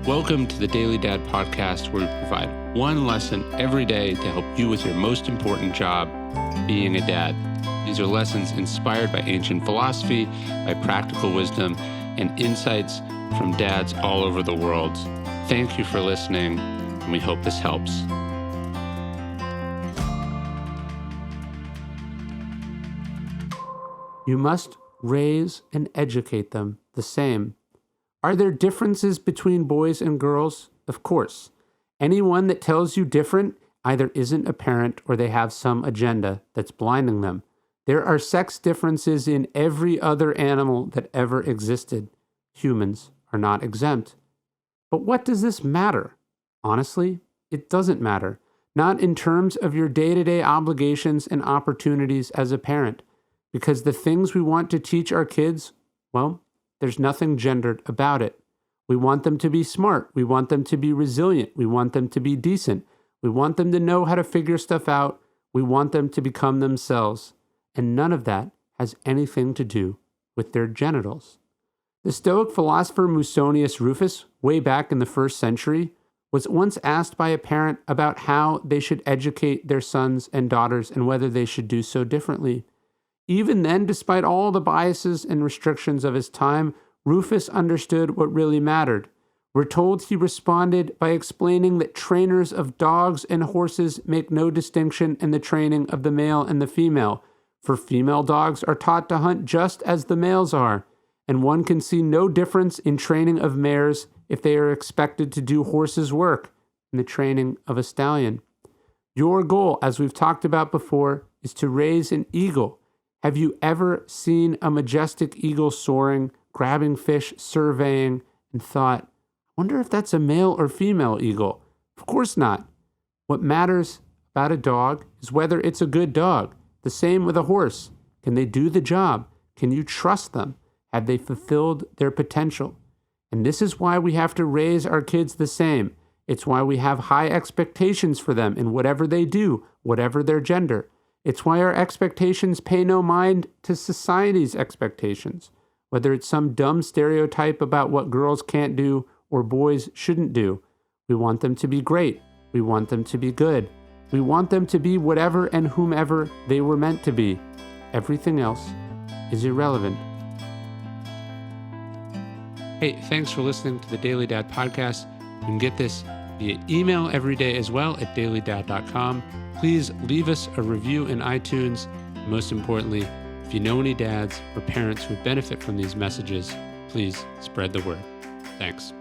Welcome to the Daily Dad Podcast, where we provide one lesson every day to help you with your most important job, being a dad. These are lessons inspired by ancient philosophy, by practical wisdom, and insights from dads all over the world. Thank you for listening, and we hope this helps. You must raise and educate them the same. Are there differences between boys and girls? Of course. Anyone that tells you different either isn't a parent or they have some agenda that's blinding them. There are sex differences in every other animal that ever existed. Humans are not exempt. But what does this matter? Honestly, it doesn't matter. Not in terms of your day-to-day obligations and opportunities as a parent. Because the things we want to teach our kids, well, there's nothing gendered about it. We want them to be smart. We want them to be resilient. We want them to be decent. We want them to know how to figure stuff out. We want them to become themselves. And none of that has anything to do with their genitals. The Stoic philosopher Musonius Rufus, way back in the 1st century, was once asked by a parent about how they should educate their sons and daughters and whether they should do so differently. Even then, despite all the biases and restrictions of his time, Rufus understood what really mattered. We're told he responded by explaining that trainers of dogs and horses make no distinction in the training of the male and the female, for female dogs are taught to hunt just as the males are, and one can see no difference in training of mares if they are expected to do horses' work in the training of a stallion. Your goal, as we've talked about before, is to raise an eagle. Have you ever seen a majestic eagle soaring, grabbing fish, surveying, and thought, I wonder if that's a male or female eagle? Of course not. What matters about a dog is whether it's a good dog. The same with a horse. Can they do the job? Can you trust them? Have they fulfilled their potential? And this is why we have to raise our kids the same. It's why we have high expectations for them in whatever they do, whatever their gender. It's why our expectations pay no mind to society's expectations, whether it's some dumb stereotype about what girls can't do or boys shouldn't do. We want them to be great. We want them to be good. We want them to be whatever and whomever they were meant to be. Everything else is irrelevant. Hey, thanks for listening to the Daily Dad Podcast. You can get this via email every day as well at dailydad.com. Please leave us a review in iTunes. Most importantly, if you know any dads or parents who benefit from these messages, please spread the word. Thanks.